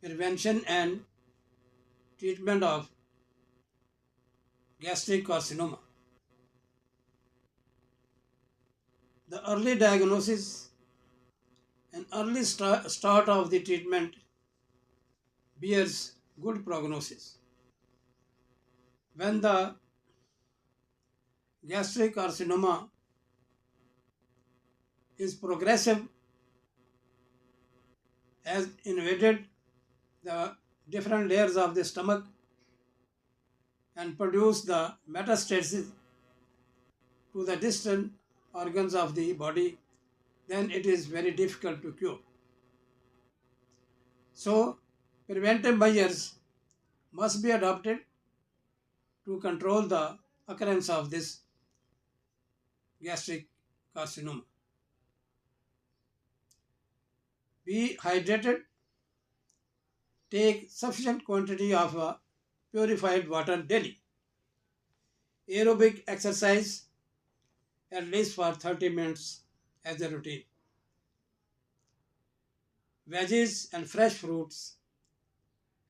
prevention and treatment of gastric carcinoma. The early diagnosis and early start of the treatment bears good prognosis. When the gastric carcinoma is progressive, has invaded the different layers of the stomach and produced the metastasis to the distant organs of the body, then it is very difficult to cure. So, preventive measures must be adopted to control the occurrence of this gastric carcinoma. Be hydrated, take sufficient quantity of purified water daily. Aerobic exercise at least for 30 minutes as a routine. Veggies and fresh fruits,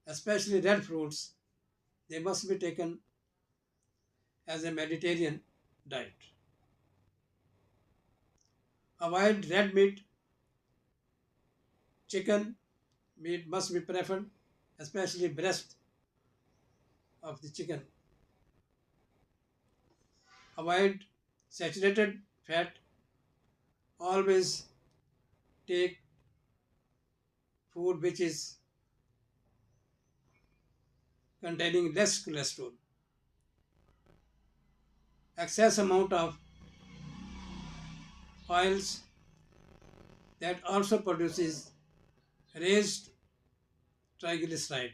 especially red fruits, they must be taken as a Mediterranean diet. Avoid red meat, chicken meat must be preferred, especially breast of the chicken. Avoid saturated fat. Always take food which is containing less cholesterol. Excess amount of oils that also produces raised triglyceride,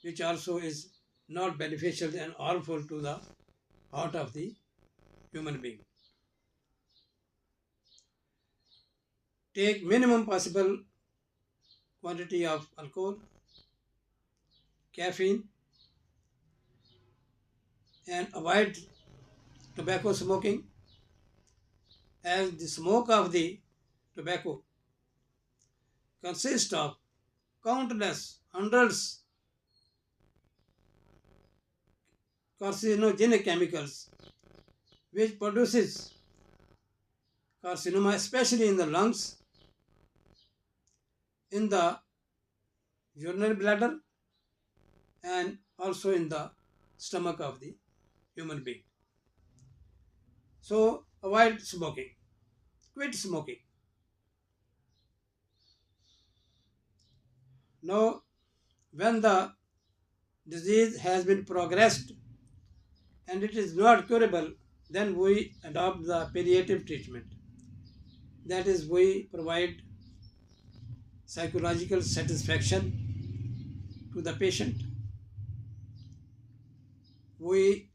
which also is not beneficial and harmful to the heart of the human being. Take minimum possible quantity of alcohol, caffeine, and avoid tobacco smoking, as the smoke of the tobacco consists of countless hundreds carcinogenic chemicals which produces carcinoma, especially in the lungs, in the urinary bladder, and also in the stomach of the human being. So avoid smoking, quit smoking. Now, when the disease has been progressed and it is not curable, then we adopt the palliative treatment. That is, we provide psychological satisfaction to the patient. We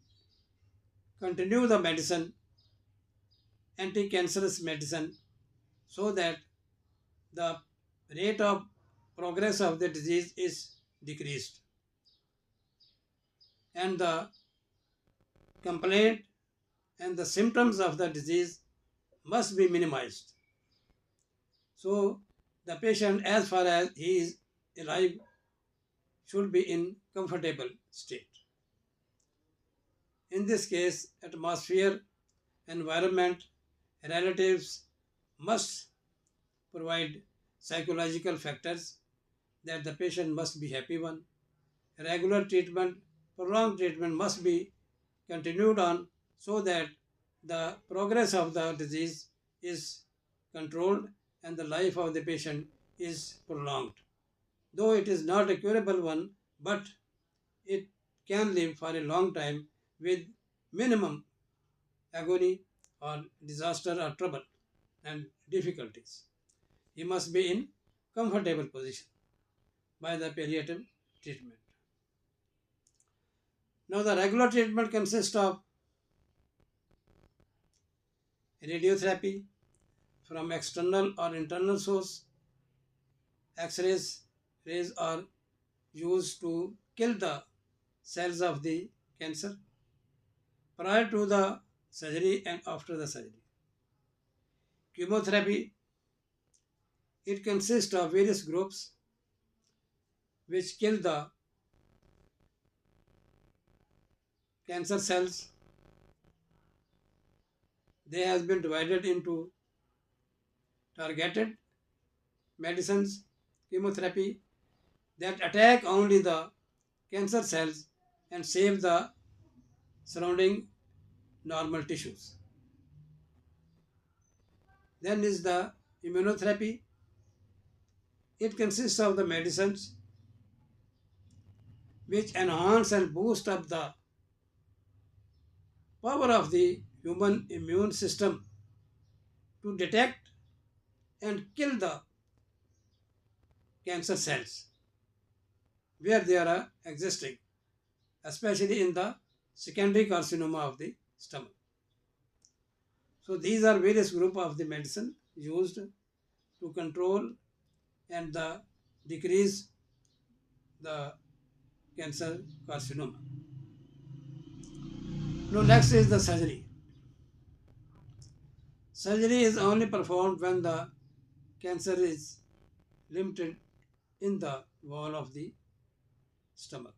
continue the medicine, anti-cancerous medicine, so that the rate of progress of the disease is decreased and the complaint and the symptoms of the disease must be minimized. So the patient, as far as he is alive, should be in comfortable state. In this case, atmosphere, environment, relatives must provide psychological factors that the patient must be happy one. Regular treatment, prolonged treatment must be continued on so that the progress of the disease is controlled and the life of the patient is prolonged. Though it is not a curable one, but it can live for a long time with minimum agony or disaster or trouble and difficulties. He must be in comfortable position by the palliative treatment. Now the regular treatment consists of radiotherapy from external or internal source. X-rays rays are used to kill the cells of the cancer prior to the surgery and after the surgery. Chemotherapy, it consists of various groups which kill the cancer cells. They have been divided into targeted medicines, chemotherapy that attack only the cancer cells and save the surrounding normal tissues. Then is the immunotherapy. It consists of the medicines which enhance and boost up the power of the human immune system to detect and kill the cancer cells where they are existing, especially in the secondary carcinoma of the stomach. So these are various group of the medicine used to control and decrease the cancer carcinoma. Now next is the surgery. Surgery is only performed when the cancer is limited in the wall of the stomach.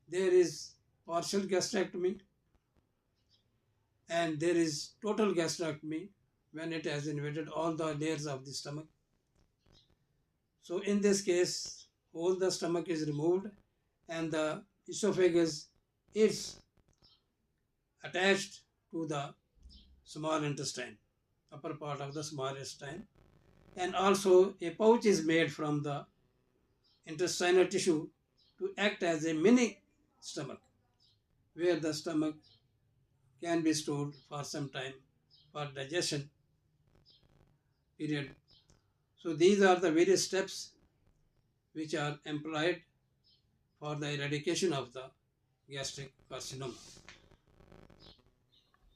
There is partial gastrectomy and there is total gastrectomy when it has invaded all the layers of the stomach. So in this case, all the stomach is removed and the esophagus is attached to the small intestine, upper part of the small intestine, and also a pouch is made from the intestinal tissue to act as a mini stomach where the stomach can be stored for some time for digestion period. So these are the various steps which are employed for the eradication of the gastric carcinoma.